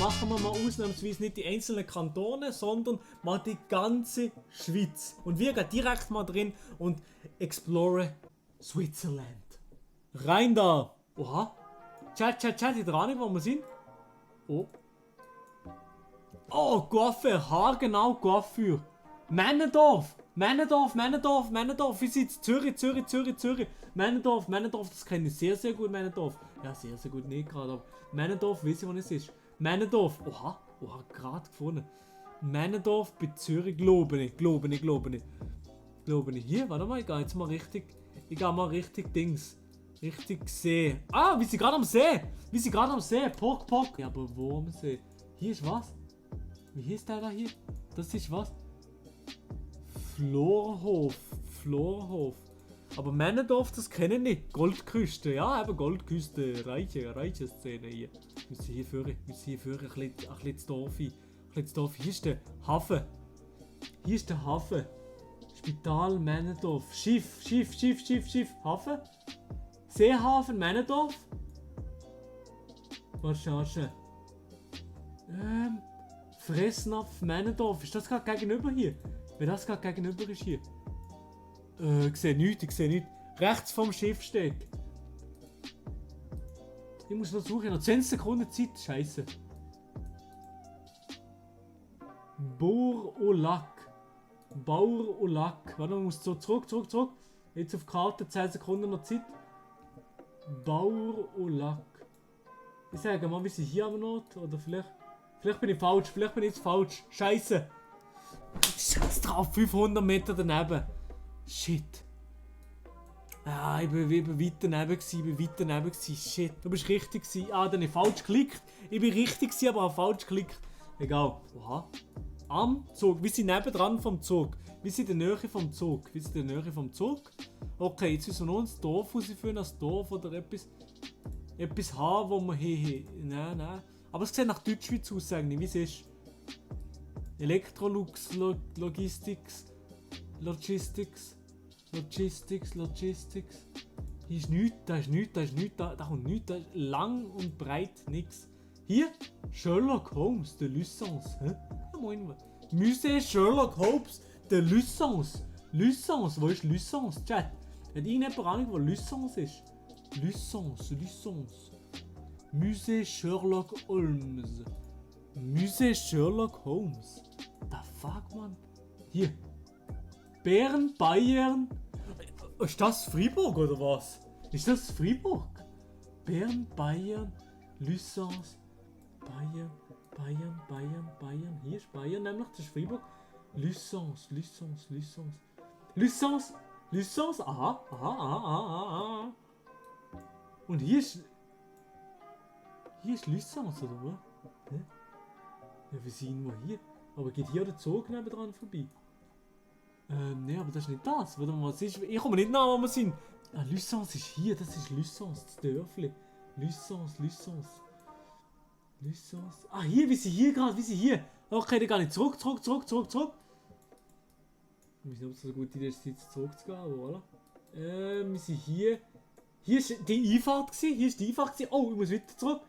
machen wir mal ausnahmsweise nicht die einzelnen Kantone, sondern mal die ganze Schweiz. Und wir gehen direkt mal drin und explore Switzerland. Rein da! Oha! Chat, ich der Ahnung, wo wir sind? Oh. Oh, Coiffeur, haargenau Coiffeur. Männendorf! Wir sind in Zürich. Männendorf, das kenne ich sehr gut, Männendorf. Ja, sehr gut, nicht gerade, aber Männendorf, weiß ich, wo es ist. Männendorf, oha, gerade gefunden. Männendorf bei Zürich, glaube ich. Hier, warte mal, ich gehe jetzt mal richtig, richtig sehen. Ah, wir sind gerade am See. Pock. Ja, aber wo am See? Hier ist was? Wie hieß der da hier? Das ist was? Florhof. Aber Männendorf, das kenne ich nicht. Goldküste, ja, eben Goldküste. Reiche Szene hier. Wir müssen hier führen, ein bisschen das Dorf ein. Hier ist der Hafen. Spital Männendorf. Schiff. Hafen. Seehafen Männendorf. Wahrscheinlich. Fressnapf Männendorf. Ist das gerade gegenüber hier? Wenn das gerade gegenüber ist hier. Ich sehe nichts. Rechts vom Schiffsteg. Ich muss noch suchen. Noch 10 Sekunden Zeit. Scheiße. Bauer-au-Lac. Warte, man muss so zurück. Jetzt auf die Karte. 10 Sekunden noch Zeit. Bauer-au-Lac. Ich sage mal, wir sind hier am Not. Oder vielleicht bin ich jetzt falsch. Scheiße. Scheiß drauf, 500 Meter daneben. Shit. Ah, ich bin weit daneben gewesen. Shit, du bist richtig gewesen. Ah, dann habe ich falsch geklickt. Ich bin richtig gewesen, aber habe falsch geklickt. Egal. Oha. Am Zug. Wir sind nebendran vom Zug. Wir sind in der Nähe vom Zug. Okay, jetzt müssen wir noch ins Dorf rausführen. Als Dorf oder etwas haben, wo wir hier. Nein. Aber es sieht nach Deutschschweiz aus, sagen wie es ist. Electrolux, Logistics. Hier ist nichts, da kommt nichts, da ist lang und breit nichts. Hier, Sherlock Holmes de Licence. Musée Sherlock Holmes de Licence. Wo ist Licence, Chat? Hat irgendjemand Ahnung, wo Licence ist? Licence. Musée Sherlock Holmes. The fuck, man? Hier. Bern, Bayern. Ist das Freiburg oder was? Bern, Bayern, Licence. Bayern. Hier ist Bayern, nämlich, das ist Freiburg. Licence. Aha. Und hier ist Licence, oder was? Ja, wir sind irgendwo hier. Aber geht hier der Zug nebendran vorbei? Ne, aber das ist nicht das. Warte mal, was ist? Ich komme nicht nach, wo wir sind. Ah, Licence ist hier. Das ist Licence, das Dörfli. Licence. Ah, hier, wir sind hier gerade. Okay, dann gehe ich zurück. Ich weiß nicht, ob es eine gute Idee ist, jetzt zurückzugehen, aber voilà. Wir sind hier. Hier ist die Einfahrt gewesen. Oh, ich muss weiter zurück.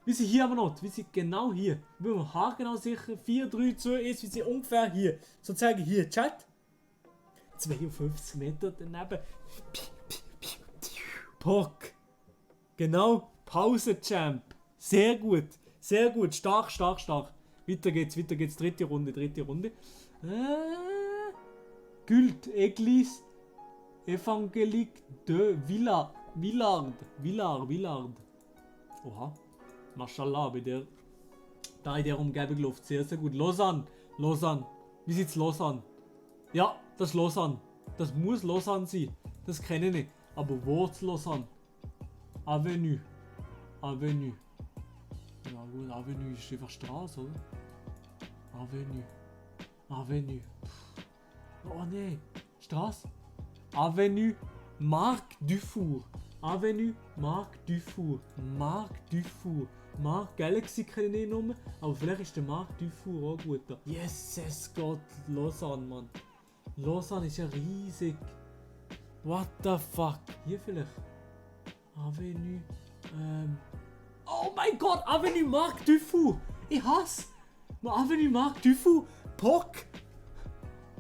Wir sind hier aber noch. Wir sind genau hier. Wir sind haargenau sicher. 4, 3, 2, 1. Wir sind ungefähr hier. Sozusagen hier. Chat. 52 Meter daneben. Pock. Genau. Pause-Champ. Sehr gut. Stark. Weiter geht's. Dritte Runde. Culte Église Évangélique de Villard. Oha. Mashallah, da in der Umgebung läuft sehr gut. Lausanne. Wie sieht's Lausanne? Ja, das ist Lausanne. Das muss Lausanne sein. Das kenne ich nicht. Aber wo ist Lausanne? Avenue. Ja gut, Avenue ist einfach Straße, oder? Avenue. Oh ne, Straße. Avenue Marc Dufour. Marc Galaxy kenne ich nicht nur, aber vielleicht ist der Marc Dufour auch gut da. Yes, es geht Lausanne, Mann. Lausanne ist ja riesig. What the fuck? Hier vielleicht? Avenue, oh mein Gott, Avenue Marc Dufour. Ich hasse. Avenue Marc Dufour. Pock.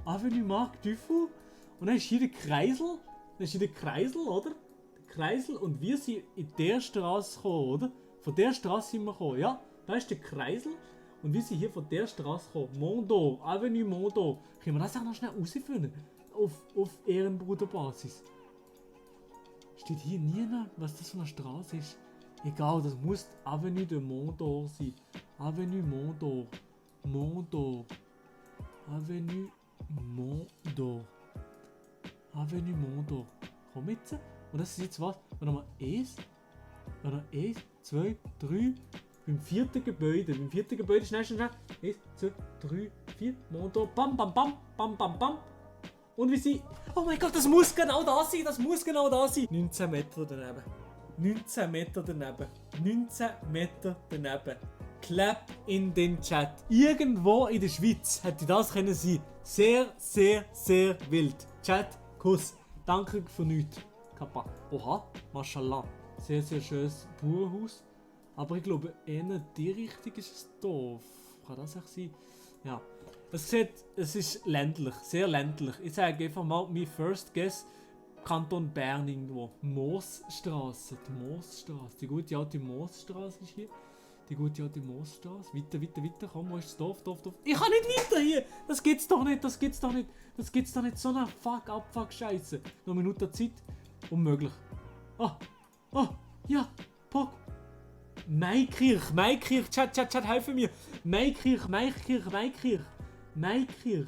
Avenue Marc Dufour. Und dann ist hier der Kreisel. Dann ist hier der Kreisel, oder? Der Kreisel. Und wir sind in der Straße gekommen, oder? Von der Straße sind wir gekommen, ja? Da ist der Kreisel. Und wir sind hier von der Straße gekommen. Mondor. Avenue Mondor. Können wir das auch noch schnell rausfinden? Auf Ehrenbruderbasis. Steht hier nie noch, was das für eine Straße ist. Egal, das muss Avenue de Mondor sein. Avenue Mondor. Mondor. Avenue Mondor. Avenue Mondor. Komm jetzt. Und das ist jetzt was? Warte mal. Eins, 2, 3. Beim vierten Gebäude. Schnell. 1, 2, 3, 4. Mondor. Bam, bam, bam. Bam, bam, bam. Und wie sie... Oh mein Gott, das muss genau da sein. 19 Meter daneben. 19 Meter daneben. Clap in den Chat. Irgendwo in der Schweiz hätte das können sein. Sehr, sehr, sehr wild. Chat, Kuss. Danke für nichts. Kappa. Oha, Mashallah. Sehr, sehr schönes Bauernhaus. Aber ich glaube, eher die Richtung ist das Dorf. Kann das auch sein? Ja. Es ist ländlich, sehr ländlich. Ich sage einfach mal, mein First Guess, Kanton Bern irgendwo. Moosstraße, die gute alte Moosstraße ist hier. Weiter, komm, wo ist das Dorf? Ich kann nicht weiter hier! Das gibt's doch nicht! So eine Fuck-Scheiße. Noch eine Minute Zeit. Unmöglich. Ja, Pock. Maikirch, Chat, helfe mir. Maikirch.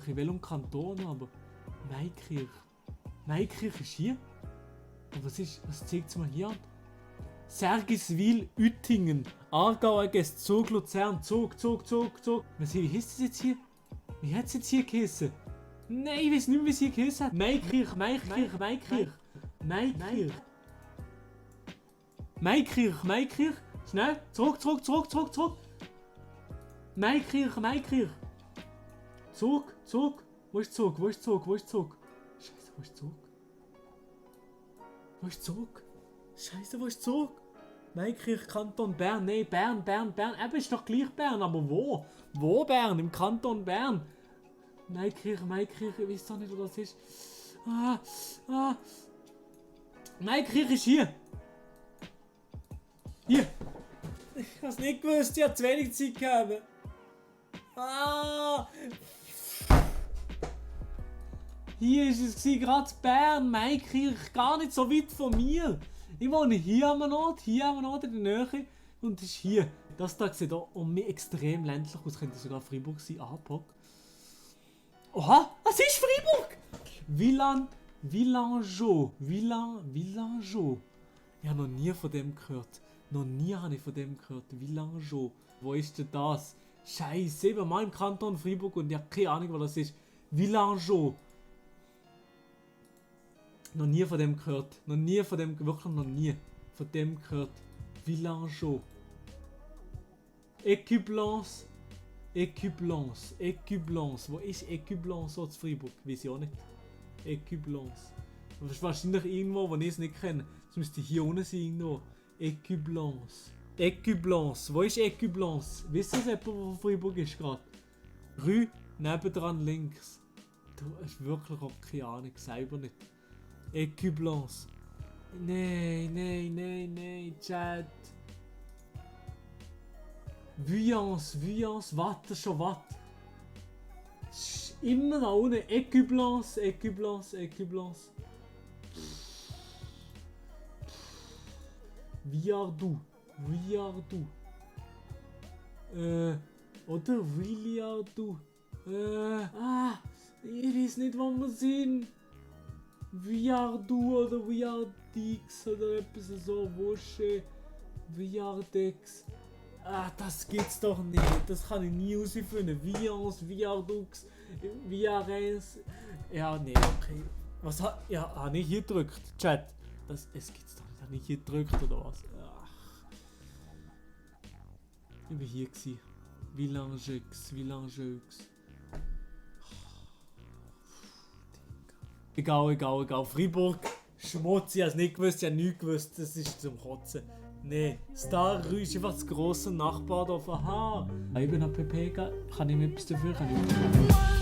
In welchem Kanton aber? Maikirch ist hier? Aber was zeigt es mir hier an? Sergiswil, Uettingen, Aargau, Zug, Luzern, Zug. Wie heißt das jetzt hier? Wie hat es jetzt hier geheißen? Nein, ich weiß nicht mehr, wie es hier geheißen hat. Maikirch. Schnell, zurück. Maikirch. Zug. Wo ist Zug? Scheiße, wo ist Zug? Scheiße, wo ist Zug? Maikirch, Kanton Bern. Nein, Bern. Eben ist doch gleich Bern, aber wo? Wo Bern? Im Kanton Bern. Maikirch, ich weiß doch nicht, wo das ist. Maikirch ist hier. Hier. Ich hab's nicht gewusst, ich hab zu wenig Zeit gehabt. Hier ist es gerade Bern, Maikirch, gar nicht so weit von mir. Ich wohne hier am Ort in der Nähe. Und das ist hier. Das da sieht auch um mich extrem ländlich aus. Könnte sogar Freiburg sein. Pock. Oha, was ist Freiburg? Villangeau. Ich habe noch nie von dem gehört. Villangeau. Wo ist denn das? Scheiße, ich bin mal im Kanton Freiburg und ich habe keine Ahnung, wo das ist. Villangeau. Noch nie von dem gehört. Wirklich noch nie von dem gehört. Villangeau. Écublens. Wo ist Écublens so zu Freiburg? Weiß ich auch nicht. Écublens. Das ist wahrscheinlich irgendwo, wo ich es nicht kenne. Das müsste hier unten sein irgendwo. Écublens. Wo ist Écublens? Wisst ihr jemand, wo von Freiburg ist gerade? Rue, nebendran links. Du hast wirklich auch keine Ahnung, selber nicht. Écublens. Nein, Chat. Vuillance, was? Das ist schon was? Immer da unten. Écublens. Viardou. Oder Villiardou. Ich weiß nicht, wo wir sind. Viardou oder Viardix oder etwas so. Wosche. Viardex. Das gibt's doch nicht. Das kann ich nie herausfinden. Viance, Viardux, Viarens. Ja, nee, okay. Was hat. Ja, habe ich hier gedrückt? Chat. Es gibt's doch nicht. Habe ich hier gedrückt oder was? Ich war hier gewesen. Villangeaux. Egal. Freiburg. Schmutz, ich habe es nicht gewusst, ich habe nichts gewusst. Das ist zum Kotzen. Nee, Starrü ist einfach das grosse Nachbardorf. Aha. Ich bin nach Pepega. Kann ich mir etwas dafür? Kann ich